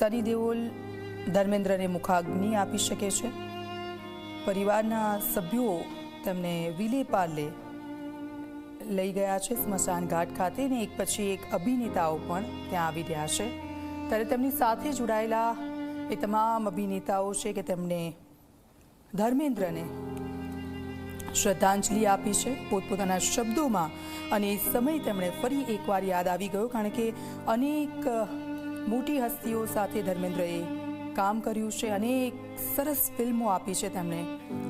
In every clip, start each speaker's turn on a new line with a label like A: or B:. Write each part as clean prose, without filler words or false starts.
A: સની દેઓલ ધર્મેન્દ્રને મુખાગ્નિ આપી શકે છે। પરિવારના સભ્યો તેમને વિલે પાર્લે લઈ ગયા છે સ્મશાન ઘાટ ખાતે, ને એક પછી એક અભિનેતાઓ પણ ત્યાં આવી રહ્યા છે। ત્યારે તેમની સાથે જોડાયેલા એ તમામ અભિનેતાઓ છે કે તેમણે ધર્મેન્દ્રને શ્રદ્ધાંજલિ આપી છે પોતપોતાના શબ્દોમાં, અને એ સમય તેમણે ફરી એકવાર યાદ આવી ગયો, કારણ કે અનેક મોટી હસ્તીઓ સાથે ધર્મેન્દ્રએ કામ કર્યું છે, અનેક સરસ ફિલ્મો આપી છે તેમણે,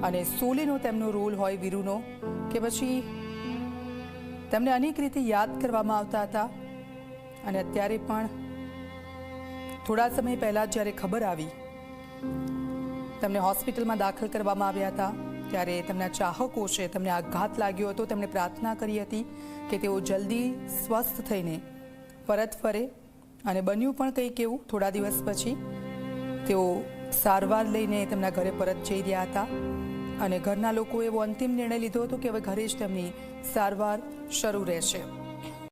A: અને સોલેનો તેમનો રોલ હોય વીરુનો કે પછી તેમને અનેક રીતે યાદ કરવામાં આવતા હતા। અને અત્યારે પણ થોડા સમય પહેલા જ્યારે ખબર આવી તેમને હોસ્પિટલમાં દાખલ કરવામાં આવ્યા હતા, ત્યારે તેમના ચાહકો છે તેમને આઘાત લાગ્યો હતો। તેમણે પ્રાર્થના કરી હતી કે તેઓ જલ્દી સ્વસ્થ થઈને પરત ફરે, અને બન્યું પણ કંઈક એવું। થોડા દિવસ પછી તેઓ સારવાર લઈને તેમના ઘરે પરત જઈ રહ્યા હતા, અને ઘરના લોકોએ એવો અંતિમ નિર્ણય લીધો હતો કે હવે ઘરે જ તેમની સારવાર શરૂ રહેશે।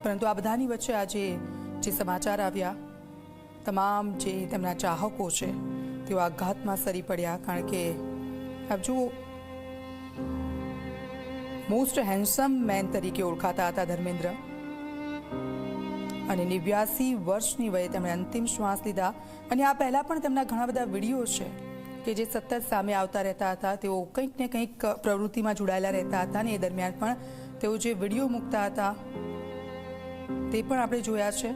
A: પરંતુ આ બધાની વચ્ચે આજે જે સમાચાર આવ્યા, તમામ જે તેમના ચાહકો છે તેઓ આઘાતમાં સરી પડ્યા, કારણ કે આપ જુઓ, મોસ્ટ હેન્ડસમ મેન તરીકે ઓળખાતા હતા ધર્મેન્દ્ર, અને 89 વર્ષની વયે તેમણે અંતિમ શ્વાસ લીધા। અને આ પહેલાં પણ તેમના ઘણા બધા વિડીયો છે કે જે સતત સામે આવતા રહેતા હતા। તેઓ કંઈક ને કંઈક પ્રવૃત્તિમાં જોડાયેલા રહેતા હતા, અને એ દરમિયાન પણ તેઓ જે વિડીયો મૂકતા હતા તે પણ આપણે જોયા છે।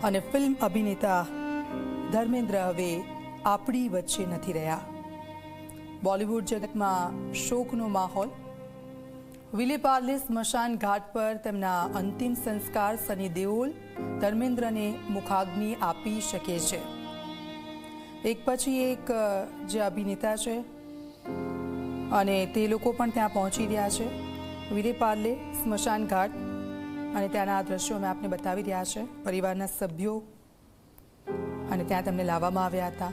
A: અને ફિલ્મ અભિનેતા ધર્મેન્દ્ર હવે આપણી વચ્ચે નથી રહ્યા। બોલિવૂડ જગતમાં શોકનો માહોલ। વિલે પાર્લે સ્મશાન ઘાટ પર તેમના અંતિમ સંસ્કાર સની દેઓલ ધર્મેન્દ્રને મુખાગ્નિ આપી શકે છે। એક પછી એક જે અભિનેતા છે અને તે લોકો પણ ત્યાં પહોંચી રહ્યા છે વિલે પાર્લે સ્મશાન ઘાટ, અને ત્યાંના આ દ્રશ્યો અમે આપને બતાવી રહ્યા છે। પરિવારના સભ્યો અને ત્યાં તેમને લાવવામાં આવ્યા હતા।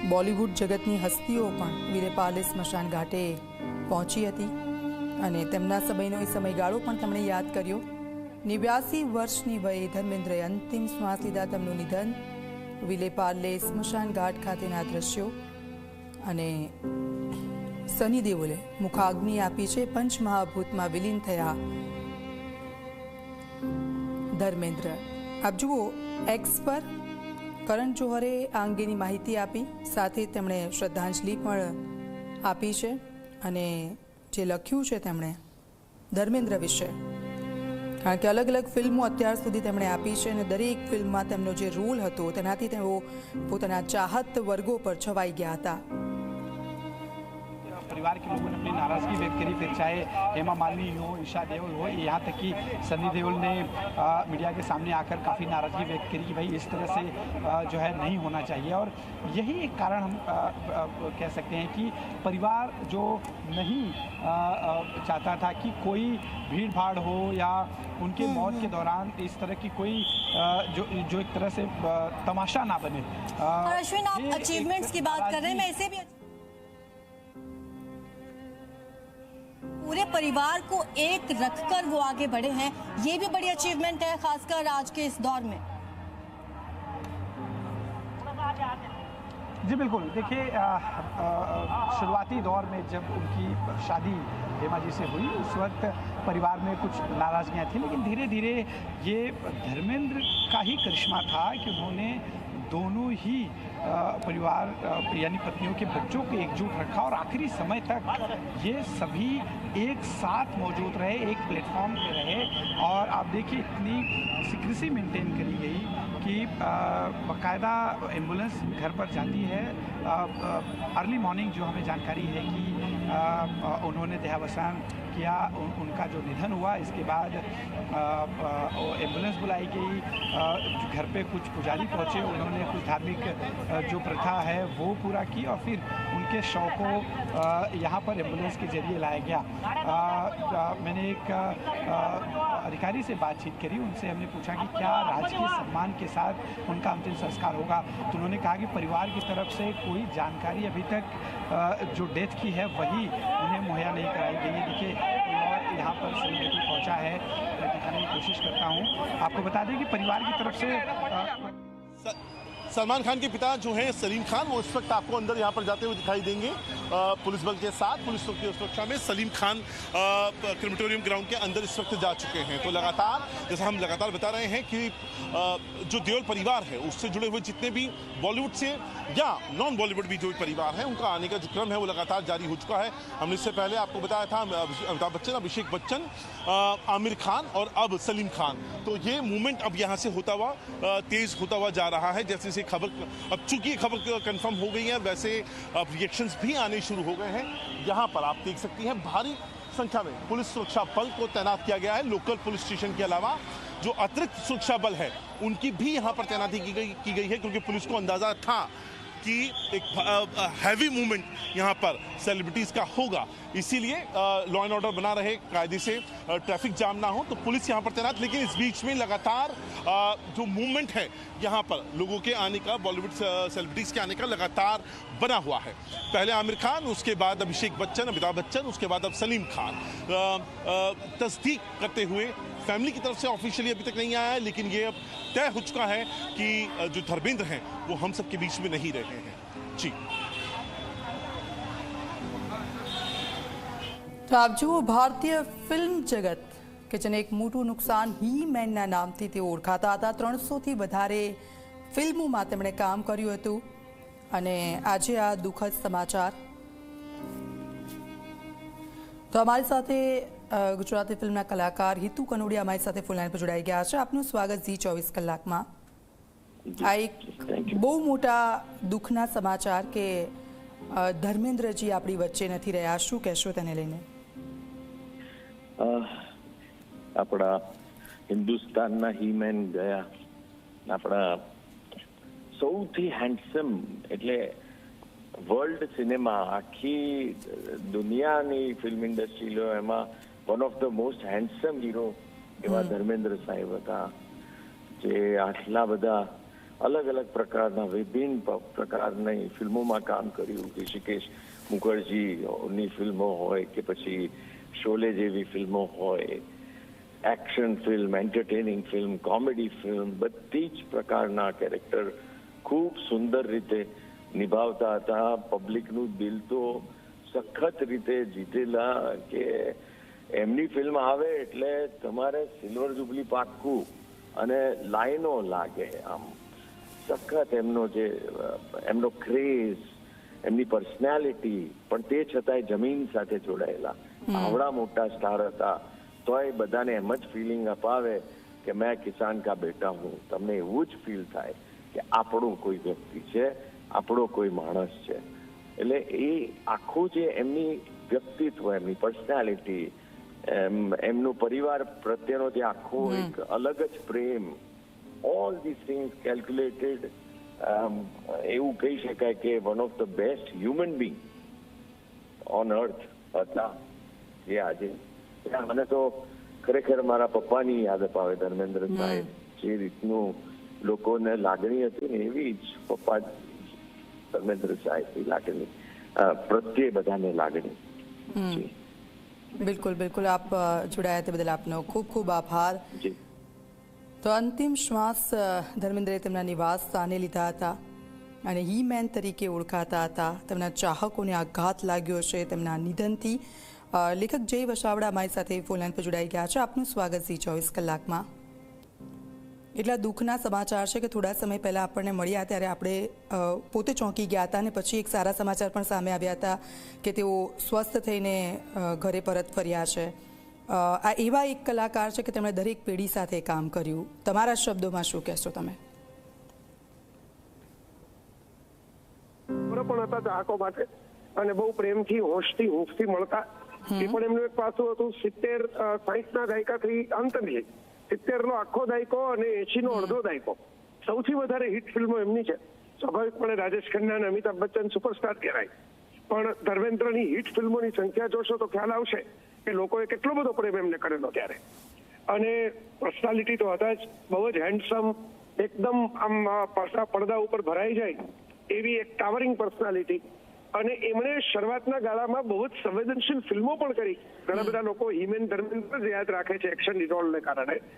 A: બોલિવૂડ જગતની હસ્તીઓ પણ વિલે પાર્લે સ્મશાન ઘાટે પહોંચી હતી, અને તેમના સમયનો એ સમયગાળો પણ તેમણે યાદ કર્યો। 89 વર્ષની વયે ધર્મેન્દ્રએ અંતિમ શ્વાસ લીધા, તેમનું નિધન વિલે પાર્લે સ્મશાન ઘાટ ખાતેના દ્રશ્યો। અને સની દેઓલે મુખાગ્નિ આપી છે। પંચમહાભૂતમાં વિલીન થયા ધર્મેન્દ્ર। આપ જુઓ, એક્સ પર કરણ જોહરે આ અંગેની માહિતી આપી, સાથે તેમણે શ્રદ્ધાંજલિ પણ આપી છે, અને જે લખ્યું છે તેમણે ધર્મેન્દ્ર વિશે, કારણ કે અલગ અલગ ફિલ્મો અત્યાર સુધી તેમણે આપી છે, અને દરેક ફિલ્મમાં તેમનો જે રોલ હતો તેનાથી તેઓ પોતાના ચાહત વર્ગો પર છવાઈ ગયા હતા।
B: परिवार के लोगों ने अपनी नाराजगी व्यक्त करी, फिर चाहे हेमा मालिनी हो, ईशा देओल हो, यहाँ तक कि सनी देओल ने मीडिया के सामने आकर काफ़ी नाराजगी व्यक्त करी कि भाई इस तरह से जो है नहीं होना चाहिए। और यही एक कारण हम कह सकते हैं कि परिवार जो नहीं चाहता था कि कोई भीड़ भाड़ हो या उनके मौत के दौरान इस तरह की कोई जो एक तरह से तमाशा ना बने।
C: और अश्विन, आप अचीवमेंट्स की बात कर रहे हैं, मैं इसे भी पूरे परिवार को एक रखकर वो आगे बढ़े हैं, ये भी बड़ी अचीवमेंट है, खासकर आज के इस दौर में।
B: जी बिल्कुल, देखिए शुरुआती दौर में जब उनकी शादी हेमा जी से हुई, उस वक्त परिवार में कुछ नाराजगियां थी, लेकिन धीरे धीरे ये धर्मेंद्र का ही करिश्मा था कि उन्होंने दोनों ही परिवार यानी पत्नियों के बच्चों को एकजुट रखा, और आखिरी समय तक ये सभी एक साथ मौजूद रहे, एक प्लेटफॉर्म पे रहे। और आप देखिए इतनी सीक्रेसी मेंटेन करी गई कि बाकायदा एम्बुलेंस घर पर जाती है। अर्ली मॉर्निंग जो हमें जानकारी है कि उन्होंने देहावसान किया, उनका जो निधन हुआ, इसके बाद एम्बुलेंस बुलाई गई, घर पे कुछ पुजारी पहुँचे, उन्होंने कुछ धार्मिक जो प्रथा है वो पूरा की, और फिर उनके शव को यहाँ पर एम्बुलेंस के जरिए लाया गया। मैंने एक अधिकारी से बातचीत करी, उनसे हमने पूछा कि क्या राजकीय सम्मान के साथ उनका अंतिम संस्कार होगा, तो उन्होंने कहा कि परिवार की तरफ से कोई जानकारी अभी तक जो डेथ की है वही उन्हें मुहैया नहीं कराई गई है। देखिए, और यहाँ पर सेलिब्रिटी पहुँचा है दिखाने की कोशिश करता हूँ। आपको बता दें कि परिवार की तरफ से
D: सलमान खान के पिता जो हैं सलीम खान, वो इस वक्त आपको अंदर यहाँ पर जाते हुए दिखाई देंगे पुलिस बल के साथ। पुलिस की सुरक्षा में सलीम खान क्रेमेटोरियम ग्राउंड के अंदर इस वक्त जा चुके हैं। तो लगातार जैसा हम लगातार बता रहे हैं कि जो देओल परिवार है उससे जुड़े हुए जितने भी बॉलीवुड से या नॉन बॉलीवुड भी जो परिवार है उनका आने का जो क्रम है वो लगातार जारी हो चुका है। हमने इससे पहले आपको बताया था अमिताभ बच्चन, अभिषेक बच्चन, आमिर खान और अब सलीम खान। तो ये मूवमेंट अब यहाँ से होता हुआ तेज होता हुआ जा रहा है। जैसे जैसे खबर, अब चूंकि खबर कंफर्म हो गई है वैसे अब रिएक्शंस भी आने शुरू हो गए हैं। यहाँ पर आप देख सकती हैं भारी संख्या में पुलिस सुरक्षा बल को तैनात किया गया है। लोकल पुलिस स्टेशन के अलावा जो अतिरिक्त सुरक्षा बल है उनकी भी यहाँ पर तैनाती की गई है, क्योंकि पुलिस को अंदाजा था कि एक हैवी मूवमेंट यहाँ पर सेलिब्रिटीज़ का होगा, इसीलिए लॉ एंड ऑर्डर बना रहे, कायदे से ट्रैफिक जाम ना हो, तो पुलिस यहाँ पर तैनात। लेकिन इस बीच में लगातार जो मूवमेंट है यहाँ पर लोगों के आने का, बॉलीवुड सेलिब्रिटीज़ के आने का लगातार बना हुआ है। पहले आमिर खान, उसके बाद अभिषेक बच्चन, अमिताभ बच्चन, उसके बाद अब सलीम खान। तस्दीक करते हुए फैमिली की तरफ से ऑफिशियली अभी तक नहीं आया है, लेकिन ये अब तय हो चुका है कि जो धर्मेंद्र हैं वो हम सबके बीच में नहीं रहे हैं। जी
A: તો આપ જુઓ, ભારતીય ફિલ્મ જગત કે જેને એક મોટું નુકસાન હી મેનના નામથી તેઓ ઓળખાતા હતા। 300થી વધારે ફિલ્મોમાં તેમણે કામ કર્યું હતું અને આજે આ દુઃખદ સમાચાર। તો અમારી સાથે ગુજરાતી ફિલ્મના કલાકાર હિતુ કનોડિયા અમારી સાથે ફોન લાઈન પર જોડાઈ ગયા છે। આપનું સ્વાગત ઝી 24 કલાકમાં। આ એક બહુ મોટા દુઃખના સમાચાર કે ધર્મેન્દ્રજી આપણી વચ્ચે નથી રહ્યા, શું કહેશો તેને લઈને?
E: આપણા હિન્દુસ્તાનના હીમેન ગયા, આપણા સૌથી હેન્ડસમ, એટલે વર્લ્ડ સિનેમા, આખી દુનિયાની ફિલ્મ ઇન્ડસ્ટ્રી લો એમાં one of the most handsome hero એવા ધર્મેન્દ્ર સાહેબ હતા, જે આટલા બધા અલગ અલગ પ્રકારના વિભિન્ન પ્રકારની ફિલ્મોમાં કામ કર્યું। ઋષિકેશ મુખર્જીની ફિલ્મો હોય કે પછી શોલે જેવી ફિલ્મો હોય, action film, entertaining film, comedy film, બધી જ પ્રકારના કેરેક્ટર ખૂબ સુંદર રીતે નિભાવતા હતા। પબ્લિકનું દિલ તો સખત રીતે જીતેલા કે એમની ફિલ્મ આવે એટલે તમારે સિલ્વર જુબલી પાક્કું અને લાઈનો લાગે। આમ સખત એમનો ક્રેઝ, એમની પર્સનાલિટી, પણ તે છતાંય જમીન સાથે જોડાયેલા આવડા મોટા સ્ટાર હતા તોય બધાને એમ જ ફિલિંગ અપાવે કે મેં કિસાન કા બેટા હું। તમને એવું જ ફીલ થાય કે આપણું કોઈ વ્યક્તિ છે, આપણો કોઈ માણસ છે। એટલે એ આખું જે એમની વ્યક્તિત્વ, એમની પર્સનાલિટી, એમનો પરિવાર પ્રત્યેનો જે આખો એક અલગ જ પ્રેમ, all these things calculated, એવું કહી શકાય કે one of the best human being on અર્થ હતા જે આજે। મને તો ખરેખર મારા પપ્પાની યાદ અપાવે ધર્મેન્દ્ર સાહેબ, જે રીતનું લોકોને લાગણી હતી ને એવી જ પપ્પા ધર્મેન્દ્ર સાહેબની લાગણી પ્રત્યે બધાને લાગણી।
A: બિલકુલ બિલકુલ, આપ જોડાયા તે બદલ આપનો ખૂબ ખૂબ આભાર।
E: જી।
A: તો અંતિમ શ્વાસ ધર્મેન્દ્રે તેમના નિવાસ સ્થાને લીધા હતા અને હી મેન તરીકે ઓળખાતા હતા। તેમના ચાહકોને આઘાત લાગ્યો છે તેમના નિધનથી। લેખક જય વસાવડા અમારી સાથે ફોન લાઈન પર જોડાઈ ગયા છે। આપનું સ્વાગત ઝી 24 કલાકમાં। એટલા દુઃખના સમાચાર છે કે થોડા સમય પહેલાં આપણને મળ્યા ત્યારે આપણે પોતે ચોંકી ગયા હતા અને પછી એક સારા સમાચાર પણ સામે આવ્યા હતા કે તેઓ સ્વસ્થ થઈને ઘરે પરત ફર્યા છે। આ એવા એક કલાકાર છે કે તેમણે દરેક પેઢી સાથે કામ કર્યું। તમારા શબ્દોમાં શું કહેશો તમે?
F: પણ હતા ચાહકો માટે અને બહુ પ્રેમથી, હોશથી, હૂંફથી મળતા। એ પણ એમનું એક પાસું હતું। 60-60ના દાયકાથી અંતની 70નો આખો દાયકો અને 80નો અડધો દાયકો સૌથી વધારે હિટ ફિલ્મો એમની છે। સ્વાભાવિકપણે રાજેશ ખન્ના અને અમિતાભ બચ્ચન સુપરસ્ટાર કહેવાય, પણ ધર્મેન્દ્રની હિટ ફિલ્મોની સંખ્યા જોશો તો ખ્યાલ આવશે કે લોકોએ કેટલો બધો પ્રેમ એમને કરેલો ત્યારે। અને પર્સનાલિટી તો હતા જ, બહુ જ હેન્ડસમ, એકદમ આમ પડદા ઉપર ભરાઈ જાય એવી એક ટાવરિંગ પર્સનાલિટી। અને એમણે શરૂઆતના ગાળામાં બહુ જ સંવેદનશીલ ફિલ્મો પણ કરી. ઘણા બધા લોકો હિમેન ધર્મેન્દ્ર જ યાદ રાખે છે એક્શન હિરોલને કારણે.